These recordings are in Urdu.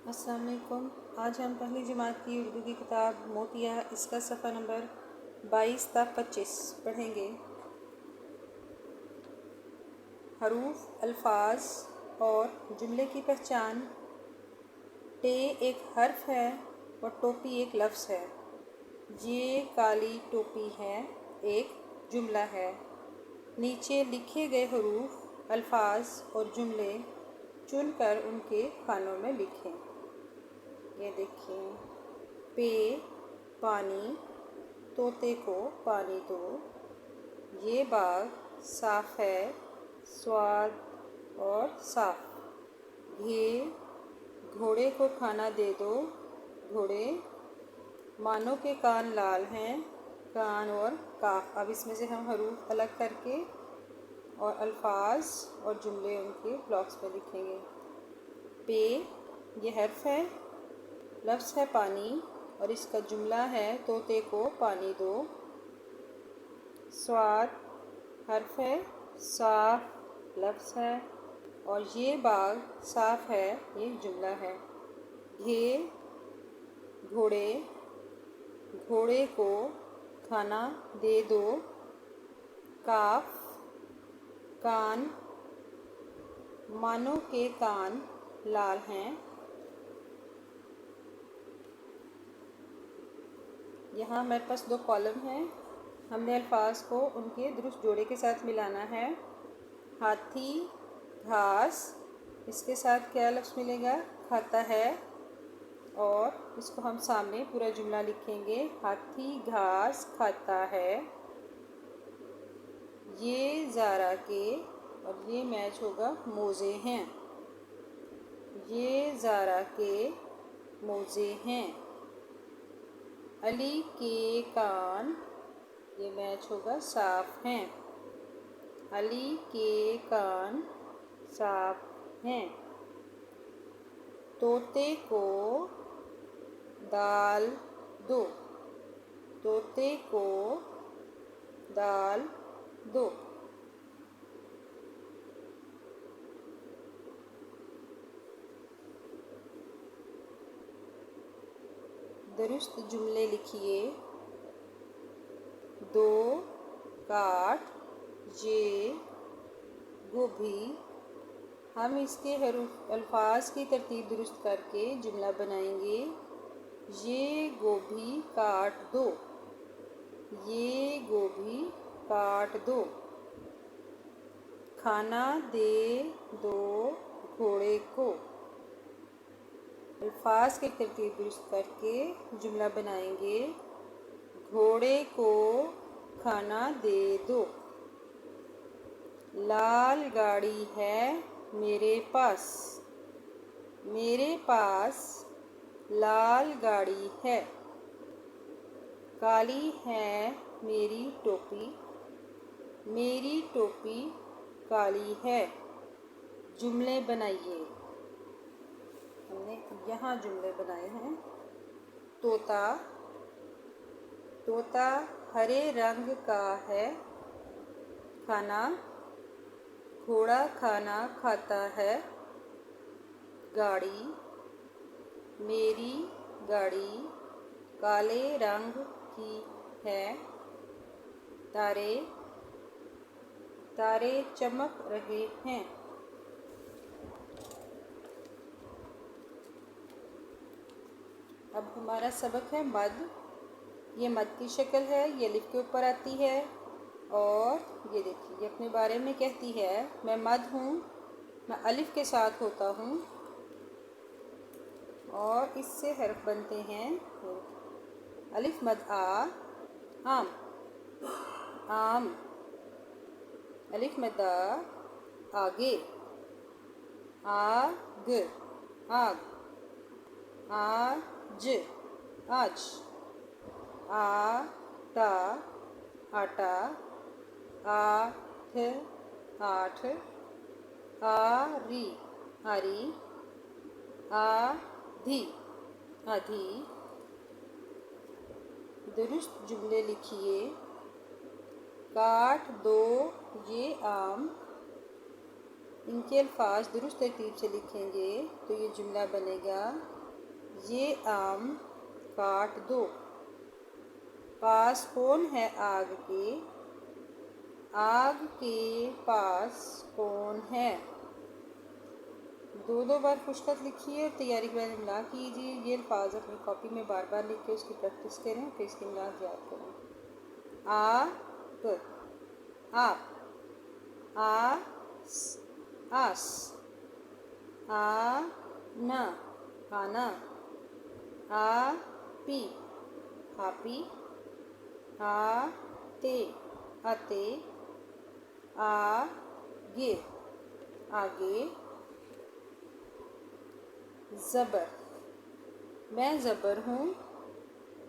السلام علیکم۔ آج ہم پہلی جماعت کی اردو کی کتاب موتیا اس کا صفحہ نمبر 22 تا 25 پڑھیں گے۔ حروف، الفاظ اور جملے کی پہچان۔ ٹے ایک حرف ہے اور ٹوپی ایک لفظ ہے۔ یہ کالی ٹوپی ہے ایک جملہ ہے۔ نیچے لکھے گئے حروف، الفاظ اور جملے چن کر ان کے خانوں میں لکھیں۔ یہ دیکھیں، پے پانی، طوطے کو پانی دو۔ یہ باغ صاف ہے، سواد اور صاف۔ گھوڑے کو کھانا دے دو۔ گھوڑے مانو کے کان لال ہیں، کان اور کاف۔ اب اس میں سے ہم حروف الگ کر کے اور الفاظ اور جملے ان کے بلاکس پہ لکھیں گے۔ پے یہ حرف ہے، لفظ ہے پانی اور اس کا جملہ ہے طوطے کو پانی دو۔ سواد حرف ہے، صاف لفظ ہے اور یہ باغ صاف ہے یہ جملہ ہے۔ گھوڑے کو کھانا دے دو۔ کاف کان، مانو کے کان لال ہیں۔ یہاں ہمارے پاس 2 کالم ہیں، ہم نے الفاظ کو ان کے درست جوڑے کے ساتھ ملانا ہے۔ ہاتھی گھاس، اس کے ساتھ کیا لفظ ملے گا؟ کھاتا ہے، اور اس کو ہم سامنے پورا جملہ لکھیں گے۔ ہاتھی گھاس کھاتا ہے۔ یہ زارا کے، اور یہ میچ ہوگا موزے ہیں۔ یہ زارا کے موزے ہیں۔ علی کے کان، یہ میچ ہوگا صاف ہیں۔ علی کے کان صاف ہیں۔ طوطے کو دال دو۔ طوطے کو دال دو۔ درست جملے لکھیے۔ 2 کاٹ یہ گوبھی۔ ہم اس کے حروف الفاظ کی ترتیب درست کر کے جملہ بنائیں گے۔ یہ گوبھی کاٹ دو۔ یہ گوبھی کاٹ دو۔ کھانا دے دو گھوڑے کو۔ الفاظ کی ترتیب درست کر کے جملہ بنائیں گے۔ گھوڑے کو کھانا دے دو۔ لال گاڑی ہے میرے پاس۔ میرے پاس لال گاڑی ہے۔ کالی ہے میری ٹوپی۔ میری ٹوپی کالی ہے۔ جملے بنائیے۔ ہم نے یہاں جملے بنائے ہیں۔ طوطا ہرے رنگ کا ہے۔ کھانا، گھوڑا کھانا کھاتا ہے۔ گاڑی، میری گاڑی کالے رنگ کی ہے۔ تارے چمک رہے ہیں۔ اب ہمارا سبق ہے مد۔ یہ مد کی شکل ہے، یہ الف کے اوپر آتی ہے، اور یہ دیکھیے یہ اپنے بارے میں کہتی ہے، میں مد ہوں، میں الف کے ساتھ ہوتا ہوں، اور اس سے حرف بنتے ہیں الف مد آ، آم، آم۔ الف مد آ، آگے، آگ، آگ۔ آج، آج۔ آٹا، آٹا۔ آٹھ، آٹھ۔ آری، آری۔ آدھی، آدھی۔ درست جملے لکھیے۔ کاٹ دو یہ آم۔ ان کے الفاظ درست ترتیب سے لکھیں گے تو یہ جملہ بنے گا۔ یہ آم کاٹ دو۔ پاس کون ہے آگ کے؟ آگ کے پاس کون ہے؟ دو بار خوش خط لکھیے اور تیاری کے بعد املا کیجیے۔ یہ الفاظ اپنی کاپی میں بار بار لکھ کے اس کی پریکٹس کریں، پھر اس کی املا یاد کریں۔ آپ، آس، آنا، آنا، آپی، آپی، آتے، آتے، آگے، آگے، زبر، میں زبر ہوں،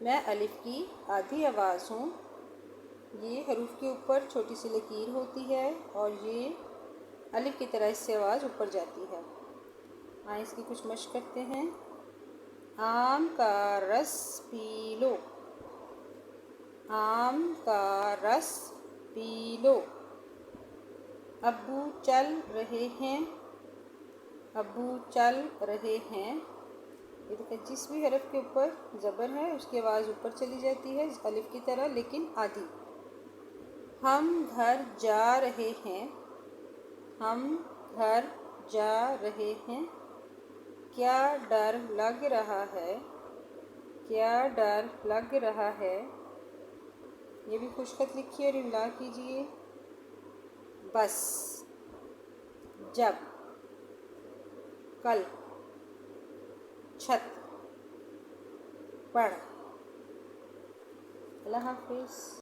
میں الف کی آدھی آواز ہوں۔ یہ حروف کے اوپر چھوٹی سی لکیر ہوتی ہے اور یہ الف کی طرح اس سے آواز اوپر جاتی ہے۔ آئیں اس کی کچھ مشق کرتے ہیں۔ آم کا رس پی لو، آم کا رس پی لو۔ ابو چل رہے ہیں، ابو چل رہے ہیں۔ یہ دیکھیں جس بھی حرف کے اوپر زبر ہے اس کی آواز اوپر چلی جاتی ہے الف کی طرح، لیکن آدھی۔ ہم گھر جا رہے ہیں، ہم گھر جا رہے ہیں۔ کیا ڈر لگ رہا ہے، کیا ڈر لگ رہا ہے۔ یہ بھی خوش خط لکھیے اور املا کیجیے۔ بس، جب، کل، چھت، پڑھ۔ اللہ حافظ۔